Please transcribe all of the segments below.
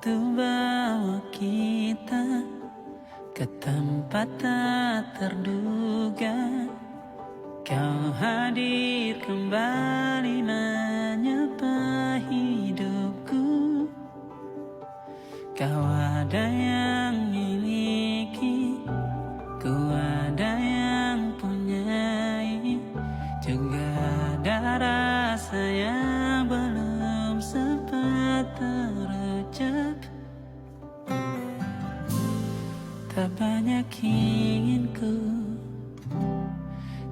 Waktu bawa kita ke tempat tak terduga, kau hadir kembali menyapa hidupku. Kau ada yang miliki, ku ada yang punyai, juga ada rasa yang belum sempat terucap. Tak banyak inginku,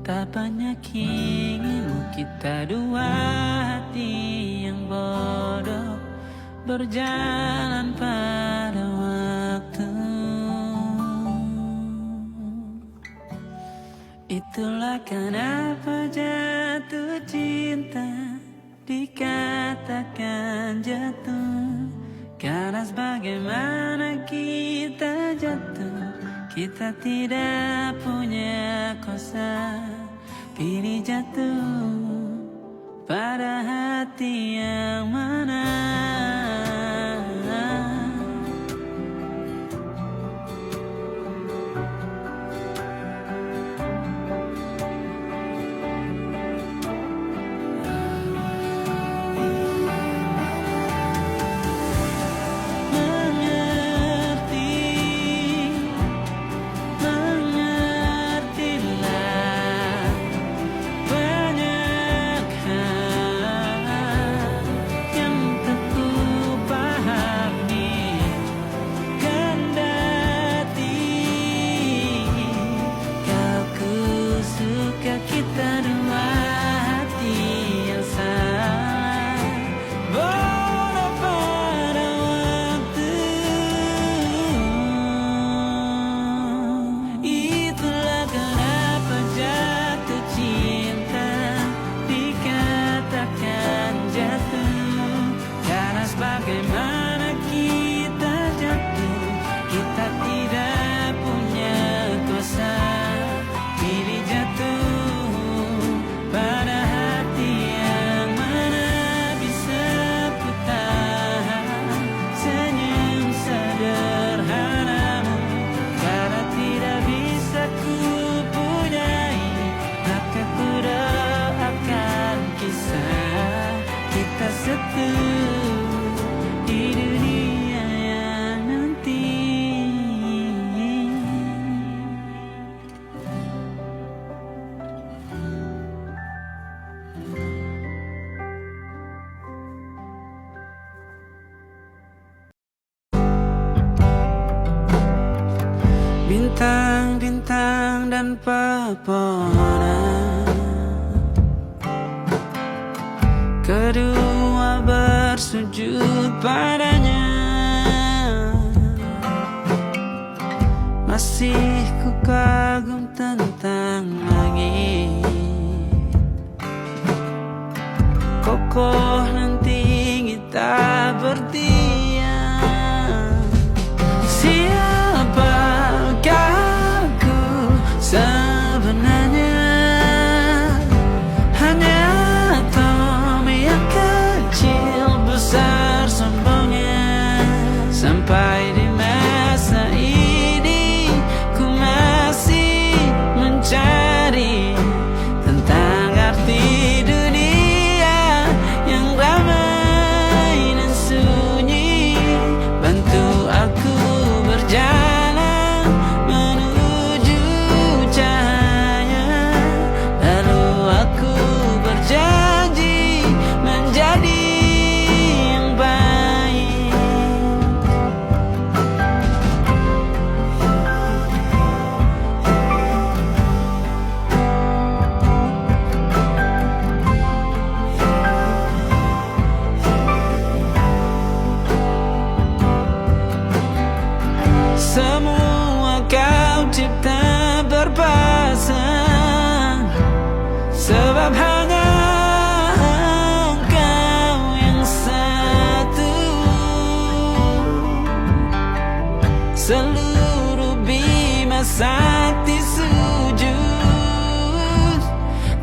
tak banyak inginmu, kita dua hati yang bodoh berjalan pada waktu. Itulah kenapa jatuh cinta dikatakan jatuh, karena sebagaimana kita jatuh, kita tidak punya kuasa pilih jatuh pada hati yang mana. Bagaimana kita jatuh, kita tidak punya kuasa pilih jatuh pada hati yang mana. Bisa ku tahan senyum sederhanamu, karena tidak bisa ku punyai, maka ku doakan kisah kita satu di dunia yang nanti. Bintang-bintang dan pepohonan, kedua bersujud padanya. Masih ku kagum tentang langit, kokoh dan tinggi tak berdiam. Siapakah aku sebenarnya? Hanya atom yang kecil besar sombongnya. Sampai di masa ini ku masih mencari tentang arti dunia yang ramai dan sunyi. Bantu aku berjalan menuju cahaya, lalu aku berjanji menjadi yang baik. Semua kau cipta berpasang, sebab hanya engkau yang satu. Seluruh bima sakti sujud,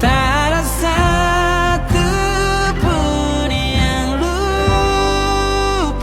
tak ada satu pun yang luput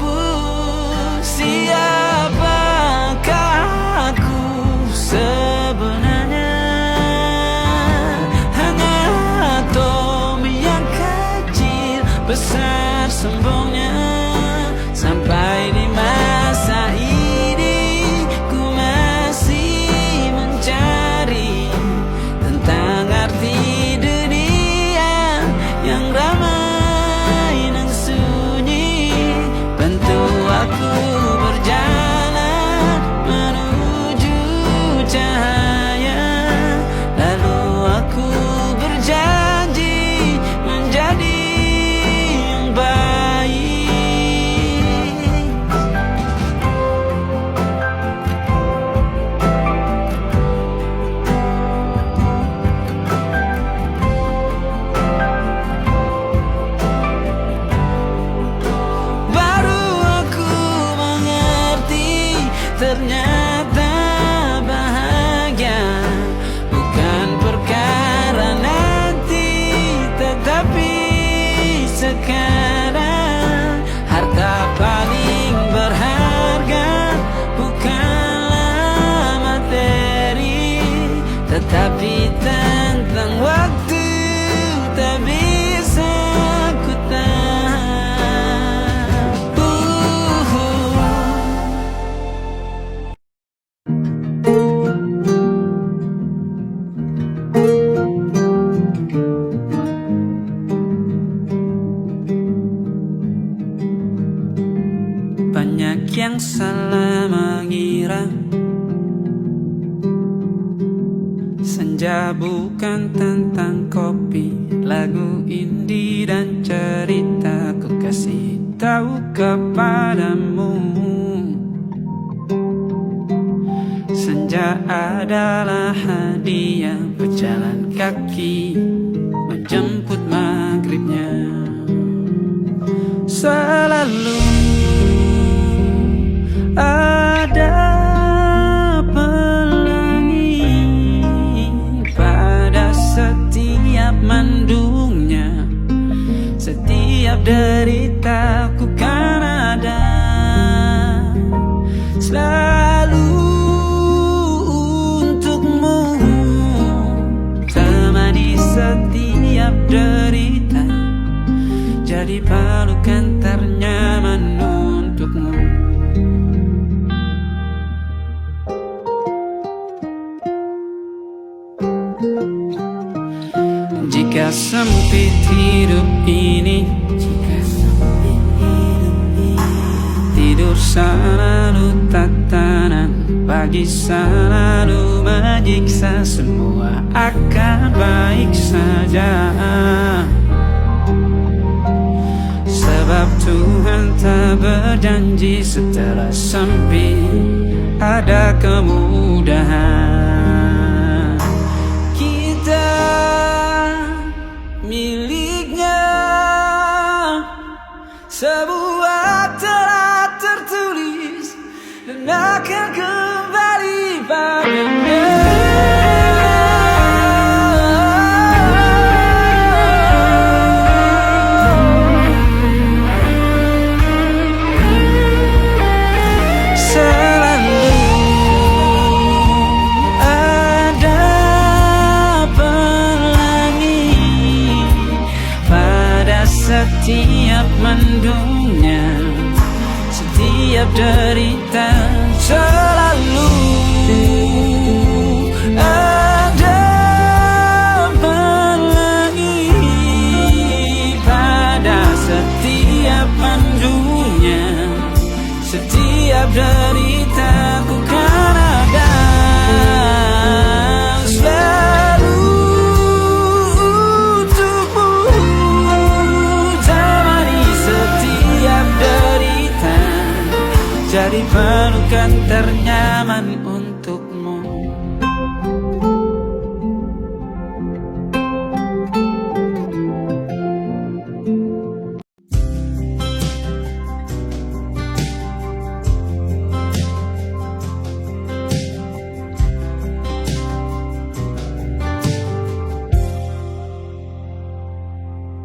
Senja bukan tentang kopi, lagu indie dan cerita ku kasih tahu kepadamu. Senja adalah hadiah berjalan kaki menjemput maghribnya. Selalu ada pelangi pada setiap mendungnya. Setiap derita ku kan ada selalu untukmu, temani setiap derita, jadi pelukan ternyaman untukmu. Jika sempit hidup ini, tidur selalu tatanan, pagi selalu menyiksa, semua akan baik saja. Sebab Tuhan tak berjanji setelah sempit ada kemudahan. Kita miliknya, sebuah telah tertulis dan akan kembali padanya. Setiap mendungnya, setiap derita, selalu ada pelangi pada setiap mendungnya. Setiap derita ku kan ada selalu jadi pelukan ternyaman untukmu.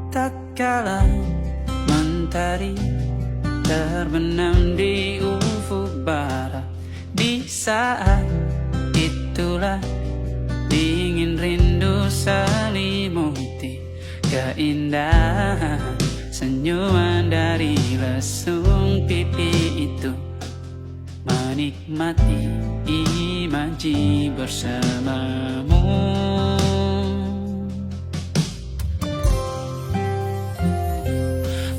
Tak kala mentari terbenam di ufuk barat, di saat itulah dingin rindu selimuti keindahan senyuman dari lesung pipi itu, menikmati imaji bersamamu.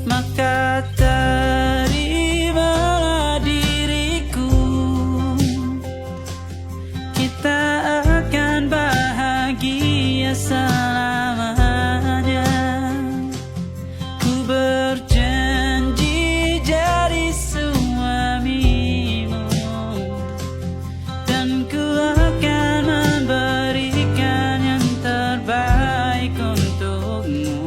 Maka terimalah diriku, kita akan bahagia selamanya. Ku berjanji jadi suamimu, dan ku akan memberikan yang terbaik untukmu.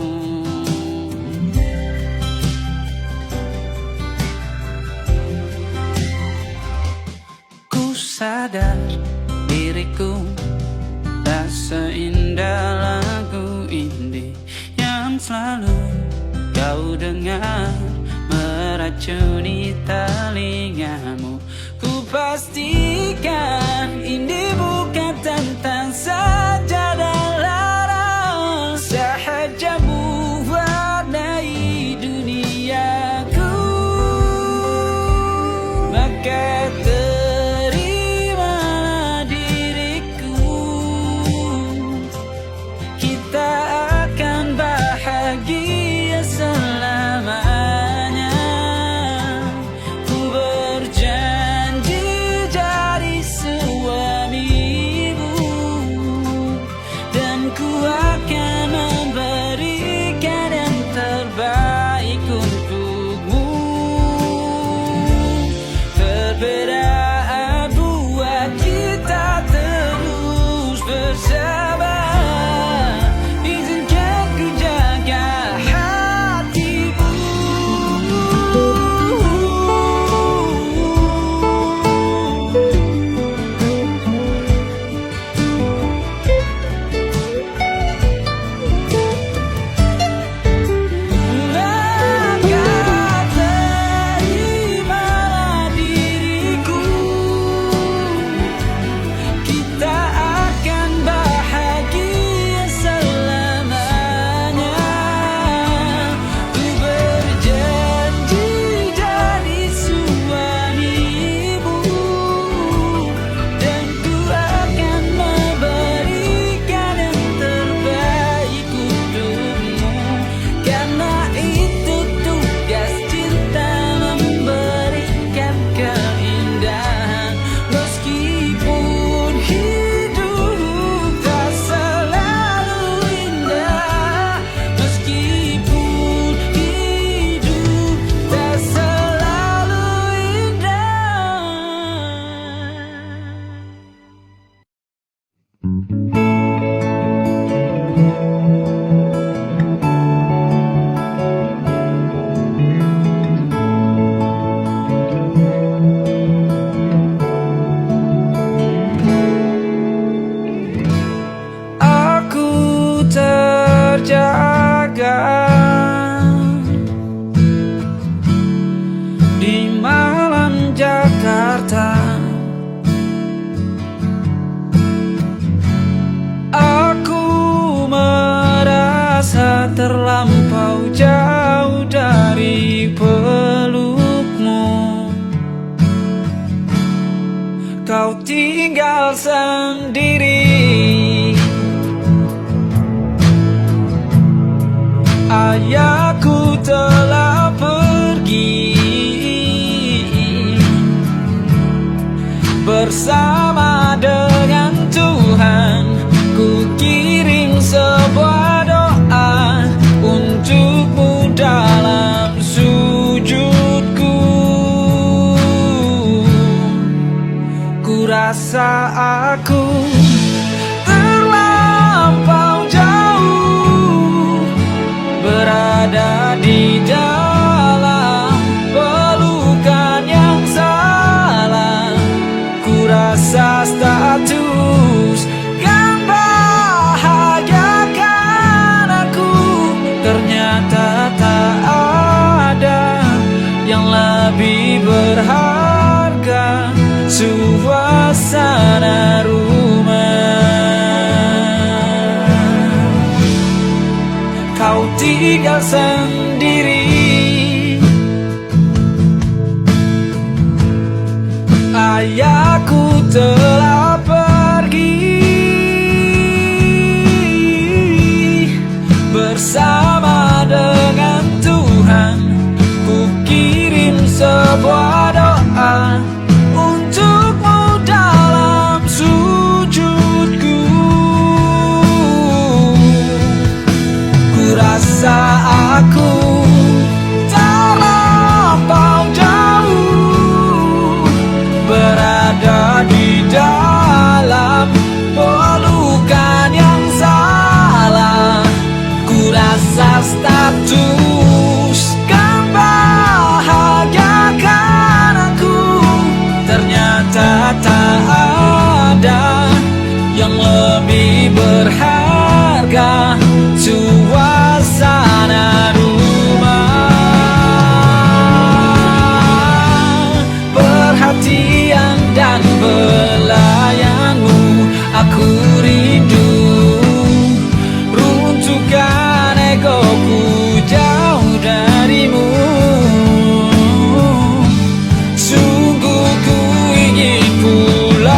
Sadar diriku tak seindah lagu indie yang selalu kau dengar meracuni telingamu. Ku pastikan ini bukan tentang sajadah larang, sahajamu warnai duniaku. Maka bahagia selamanya. Ku berjanji jadi suami bersabar, izinkan ku jaga hatimu. Maka terimalah diriku, kita akan bahagia selamanya. Ku berjanji jadi suamimu, dan ku akan memberikan yang terbaik untukmu. Karena itu tugas cinta, memberikan keindahan. Meskipun hidup tak selalu indah, meskipun hidup tak selalu indah. Aku terjaga di malam Jakarta. Aku merasa terlampau jauh dari pelukmu. Kau tinggal sendiri, ayahku telah pergi bersama dengan Tuhan. Ku kirim sebuah doa untukmu dalam sujudku. Ku rasa aku terlampau jauh berada di dalam pelukan yang salah. Ku rasa status kan bahagiakan aku, ternyata tak ada yang lebih berharga, suasana rumah. Kau tinggal sendiri, ayahku telah pergi bersama dengan Tuhan. Ku kirim sebuah doa untukmu dalam sujudku. Ku rasa aku terlampau jauh berada di dalam pelukan yang salah. Ku rasa status kan bahagiakan aku, ternyata tak ada yang lebih berharga, suasana rumah. Perhatian dan belayanmu aku rindu, runtuhkan egoku jauh darimu. Sungguh ku ingin pulang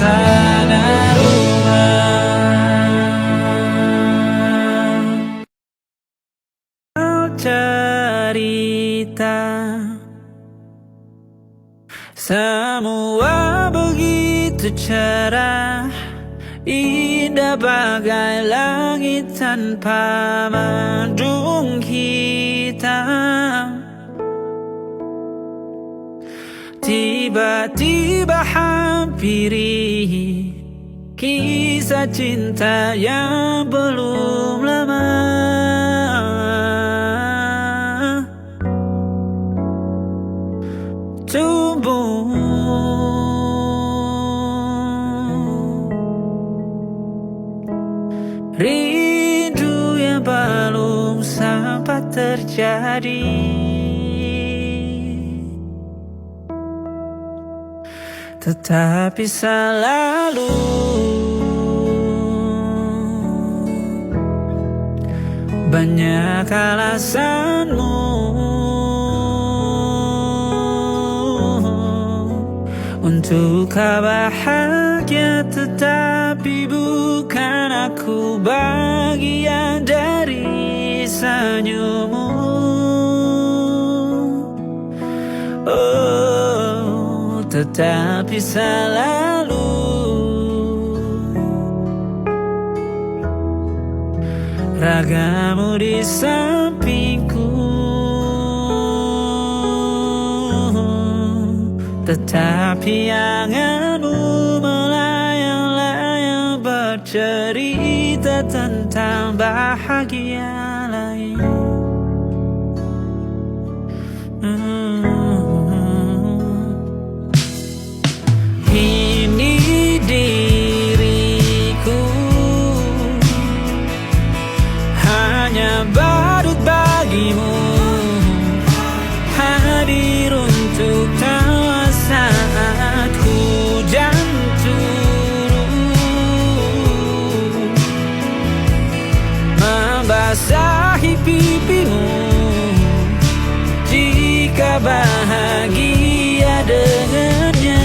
suasana rumah. Cerita semua begitu cerah, indah bagai langit tanpa mendung hitam. Tiba-tiba hampiri kisah cinta yang belum lama tumbuh. Rindu yang belum sempat terjadi, tetapi selalu banyak alasanmu untuk kau bahagia, tetapi bukan aku bagian dari senyummu. Oh, tetapi selalu ragamu di sampingku, tetapi anganmu melayang-layang bercerita tentang bahagia lain. Ini diriku hanya badut bagimu, hadir untuk tawa saat hujan turun, membasahi pipimu jika bahagia dengannya.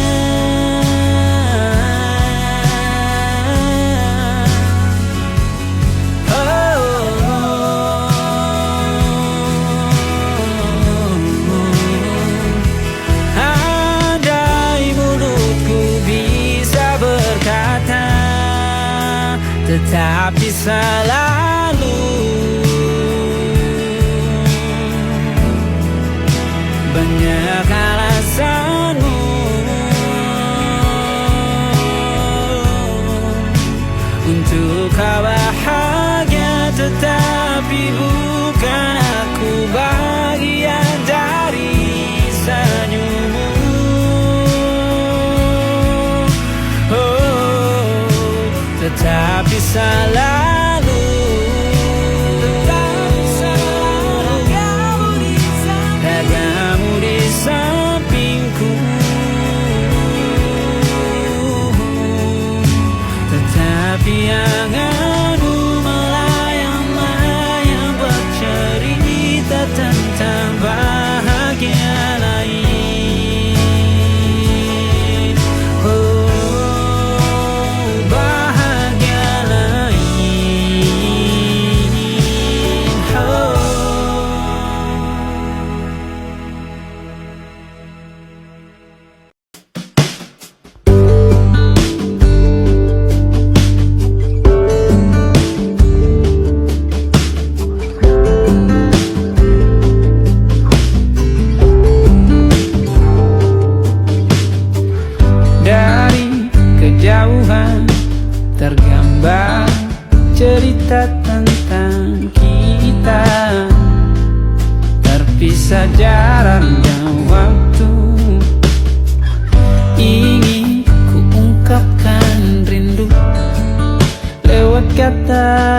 Tetapi selalu banyak alasanmu untuk kau bahagia, tetapi bukan aku bagian dari senyummu. Tetapi selalu ragamu di sampingku, tetapi anganmu melayang-layang bercerita tentang bahagia lain. Tergambar cerita tentang kita, terpisah jaraknya waktu. Ingin ku ungkapkan rindu lewat kata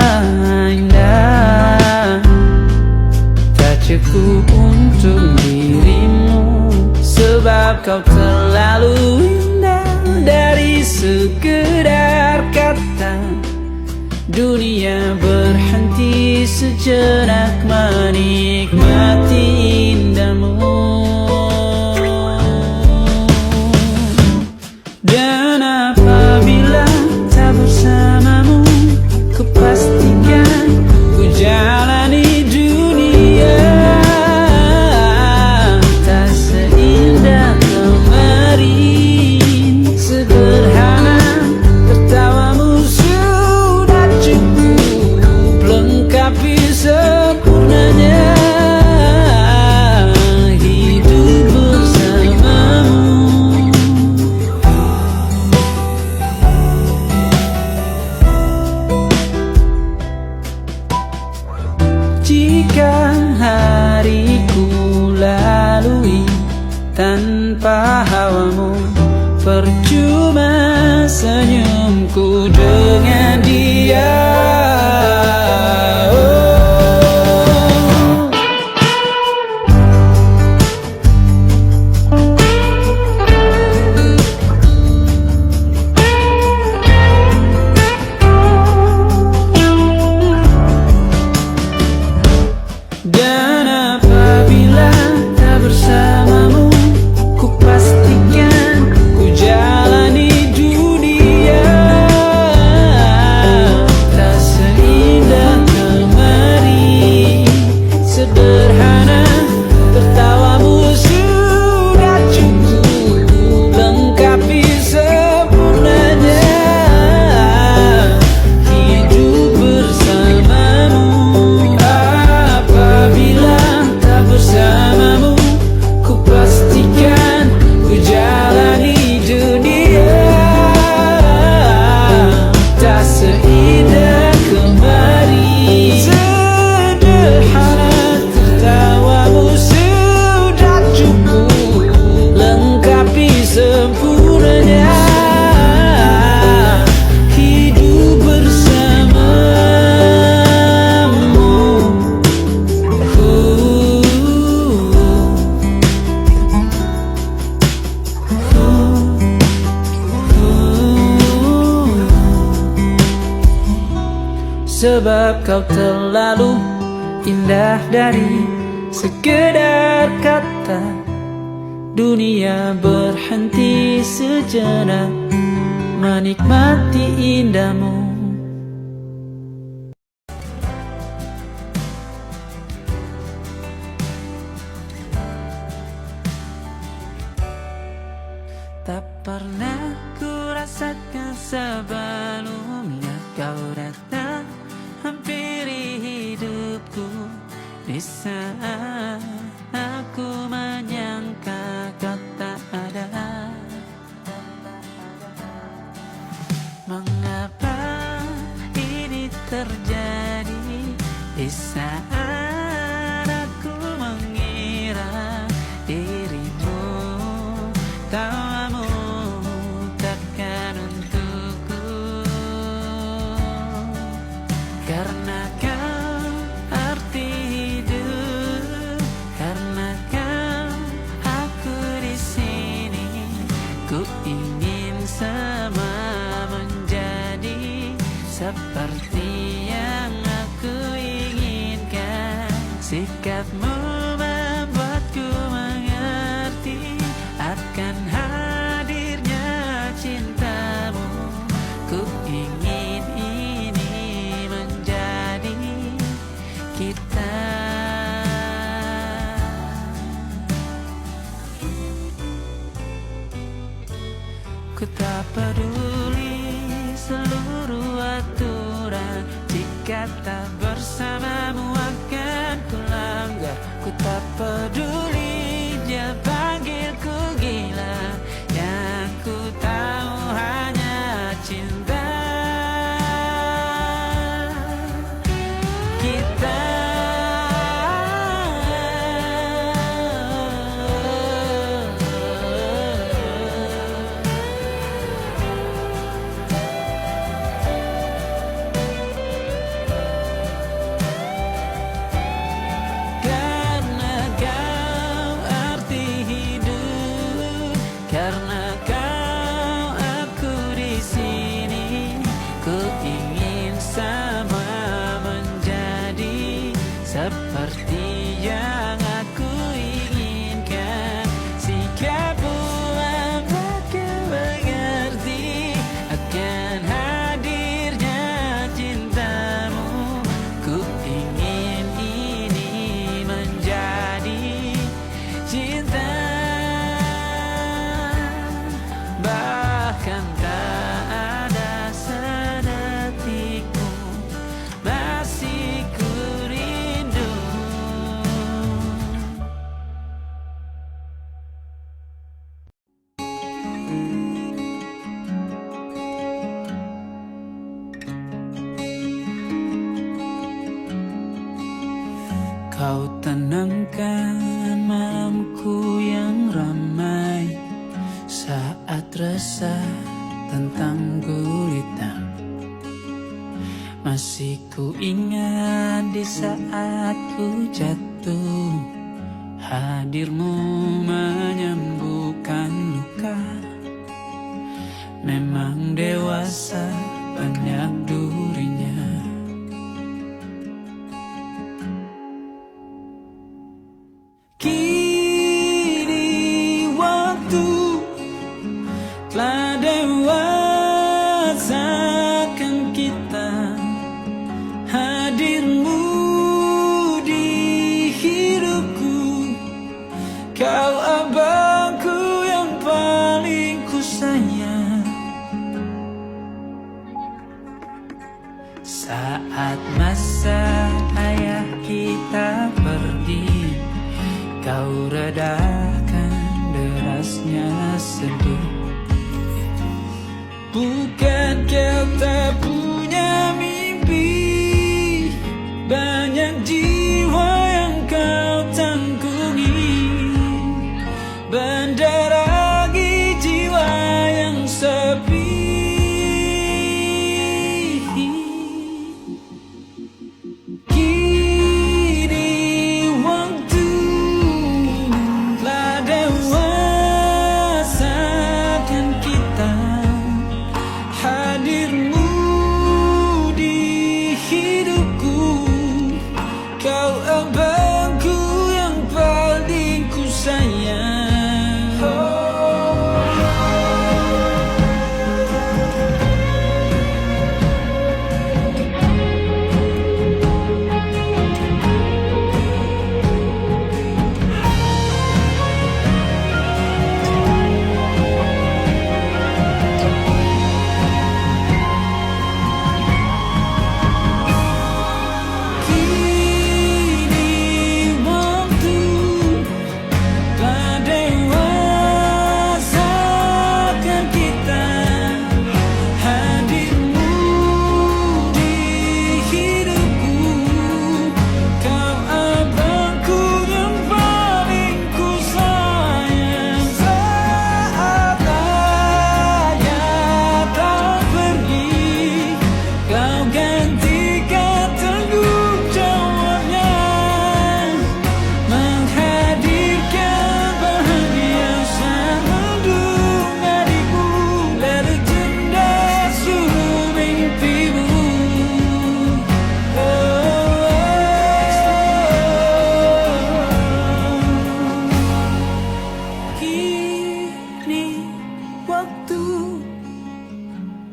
indah, tak cukup untuk dirimu, sebab kau terlalu indah. Dari sekedar kata, dunia berhenti sejenak menikmati indahmu. Dan apa tanpa hawamu, percuma senyumku dengan dia. Dan apabila tak bersamamu, ku pastikan ku jalani dunia tak seindah kemari. Sederhana, tertawamu sudah cukup lengkapi sempurnanya hidup bersamamu. Apabila tak bersamamu, ku pastikan ku jalani dunia tak seindah kemari. Sederhana, tertawamu sudah cukup lengkapi sempurnanya hidup bersamamu. Sebab kau terlalu indah dari sekedar kata. Dunia berhenti sejenak menikmati indahmu. Tak pernah ku rasakan sebelumnya kau datang hampiri hidupku di saat aku menyangka kau tak ada. Mengapa ini terjadi di saat aku mengira dirimu tawamu takkan untukku. Karena kau arti hidup, karena kau aku di sini. Ku ingin semua menjadi seperti yang aku inginkan. Sikapmu membuatku mengerti akan hadirnya cintamu. Ku ingin ini menjadi kita. Ku tak peduli seluruh aturan, jika tak bersamamu akan ku langgar. Ku tak peduli dia panggilku gila, yang ku tahu hanya cinta kita. Karena kau aku di sini. Ku ingin sama menjadi seperti yang aku inginkan. Sikapmu membuatku mengerti akan hadirnya cintamu. Ku ingin ini menjadi cinta. Bahkan tak ada sedetik pun masih ku rindu. Kau tenangkan malamku yang ramai. resah tentang gulita. Masih ku ingat di saat ku jatuh, hadirmu menyembuhkan luka. Memang dewasa banyak durinya. Kini waktu telah dewasakan kita. Hadirmu di hidupku, kau abangku yang paling ku sayang. Saat masa ayah kita pergi, kau redakan derasnya sedih. Bukan kau tak punya mimpi, banyak jiwa yang kau tanggungi. Bandar lagi jiwa yang sepi.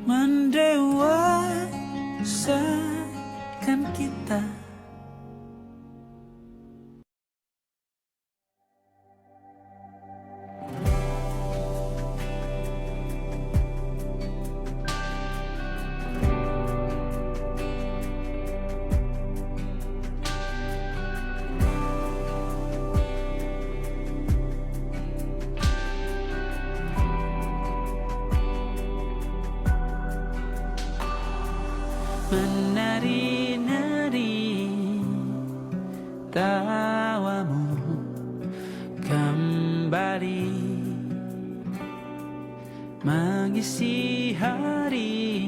Mendewasakan kita. Menari-nari tawamu kembali mengisi hari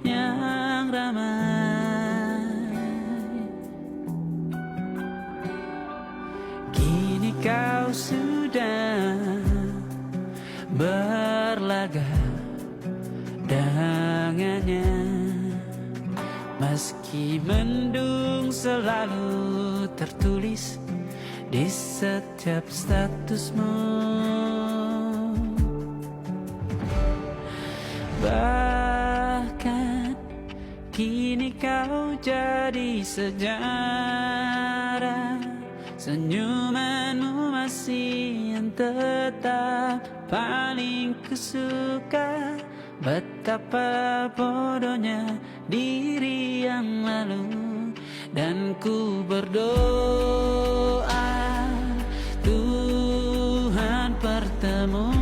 yang ramai. Kini kau sudah berlaga dengannya, meski mendung selalu tertulis di setiap statusmu. Bahkan kini kau jadi sejarah, senyumanmu masih yang tetap paling kusuka. Betapa bodohnya diri yang lalu, dan ku berdoa Tuhan pertemukan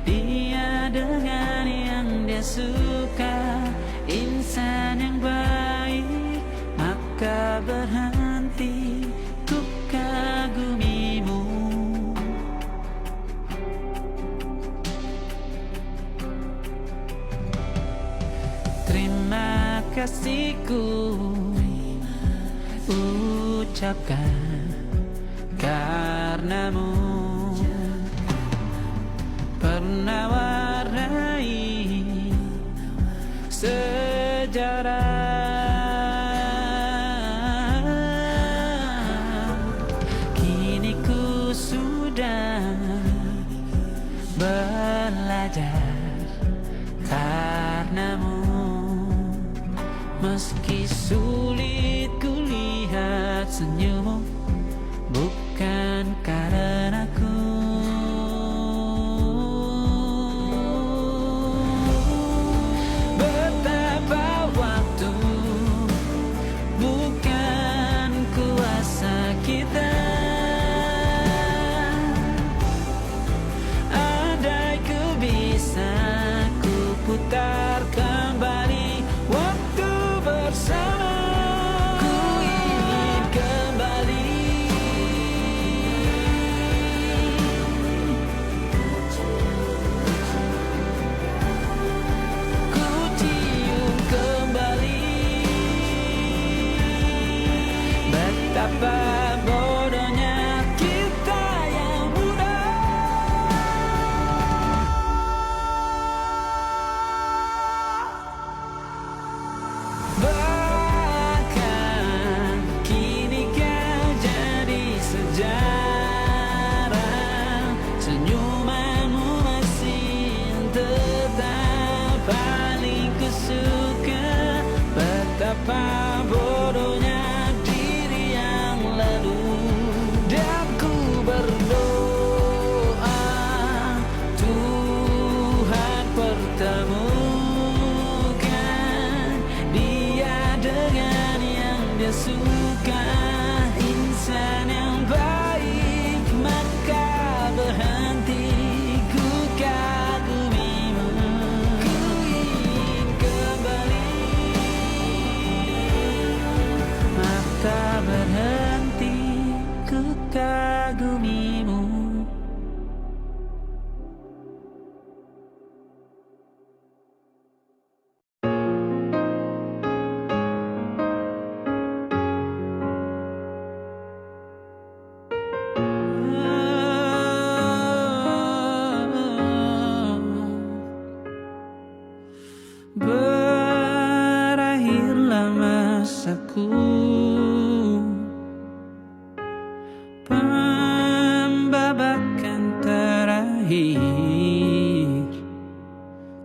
dia dengan yang dia suka. Insan yang baik, maka berhenti ku kagumimu. kasihku ucapkan karenamu pernah warnai sejarah. Kini ku sudah belajar karenamu. Meski sulit ku lihat senyummu, bukan karenaku. Betapa waktu bukan kuasa kita. Andai ku bisa ku putar kembali waktu bersama, ku ingin kembali. Ku cium kembali betapa bodohnya kita yang muda. Bahkan kini kau jadi sejarah. Senyumanmu masih tetap paling kusuka. Betapa bodohnya diri yang lalu. Dan ku berdoa Tuhan pertemukan dia dengan yang dia suka. Insan yang baik, maka berhenti ku kagumimu. Ku ingin kembali, maka berhenti ku kagumimu. Berakhirlah masaku, pembabakan terakhir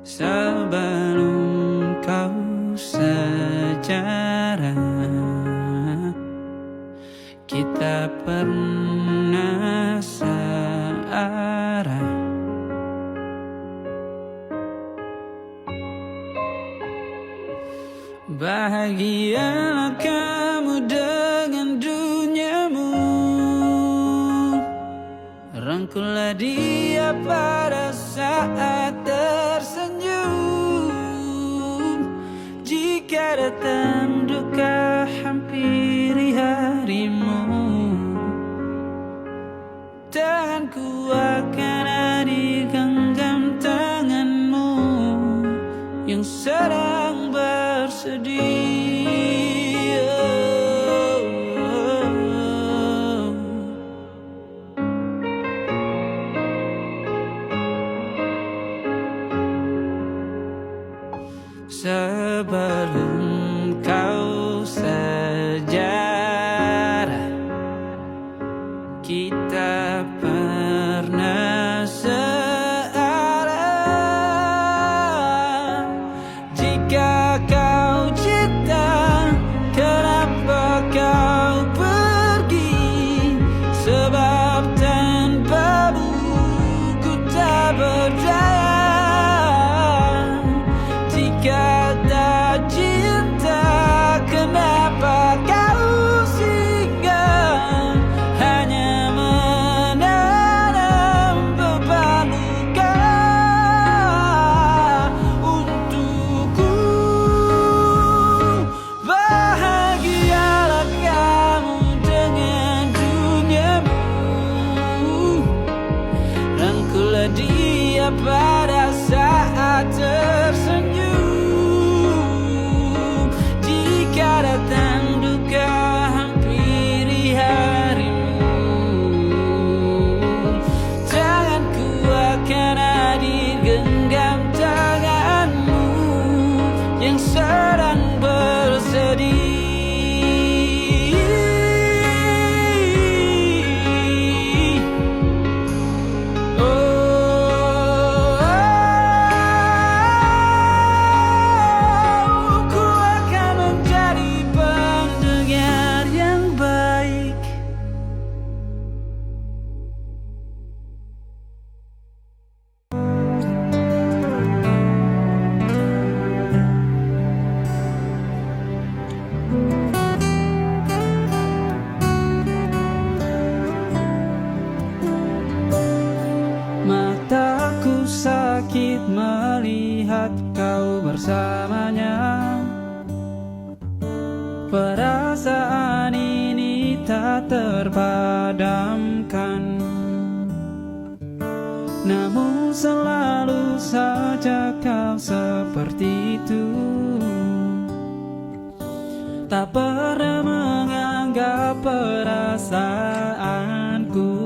sebelum kau sejarah. Kita pernah searah. Bahagialah kamu dengan duniamu. Rangkullah dia pada saat tersenyum. Jika datang duka hampiri harimu, tanganku akan hadir genggam tanganmu yang sedang bersedih. Sebelum kau sejarah, kita pernah searah. Jika kau cinta, kenapa kau pergi? Sebab tanpamu ku tak berdaya. Jika tak cinta, kenapa kau singgah? Hanya menanam beban luka untukku. Bahagialah kamu dengan duniamu. Rangkullah dia pada saat tersenyum. datang duka hampiri harimu, jangan ku akan hadir genggam tanganmu yang sedang bersedih. Mataku sakit melihat kau bersamanya. Perasaan ini tak terpadamkan, namun selalu saja kau seperti itu. Tak pernah menganggap perasaanku.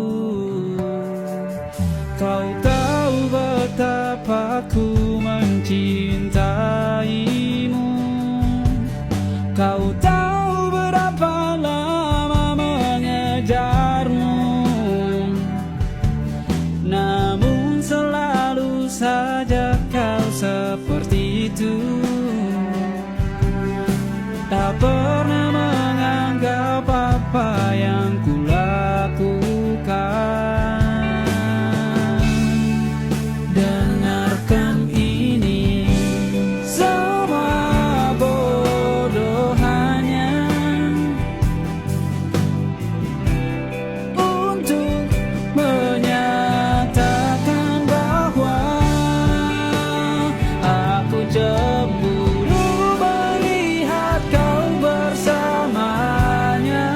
Kau tahu betapa ku mencintaimu. Kau tahu berapa lama mengejarmu, namun selalu saja kau seperti itu. Tak pernah menganggap apa yang kulakukan. Dengarkan ini, semua bodoh hanya untuk menyatakan bahwa aku cemburu melihat kau bersamanya.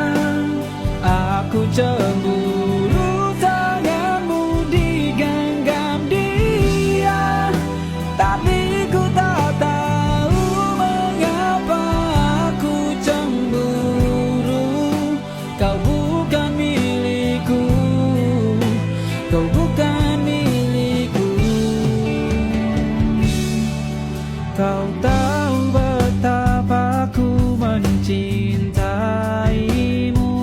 Aku cemburu tanganmu digenggam dia, tapi ku tak tahu mengapa aku cemburu. Kau bukan milikku, kau bukan milikku. Kau tahu betapa ku mencintaimu.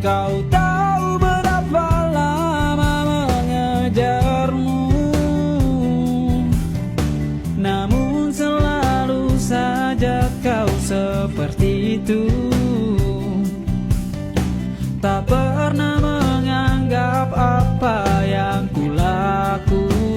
Kau tahu berapa lama mengejarmu, namun selalu saja kau seperti itu. Tak pernah menganggap apa yang kulakukan.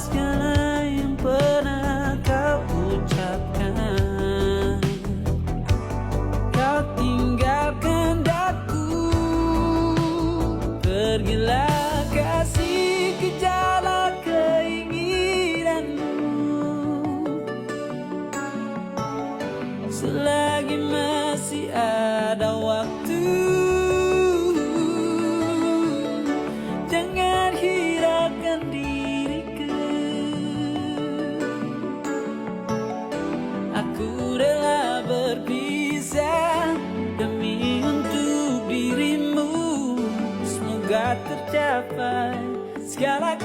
segala yang pernah kau ucapkan. Kau tinggalkan daku, pergilah kasih ke jalan keinginanmu. Selagi masih ada waktu, jangan hiraukan diriku. Aku rela berpisah demi untuk dirimu. Semoga tercapai segala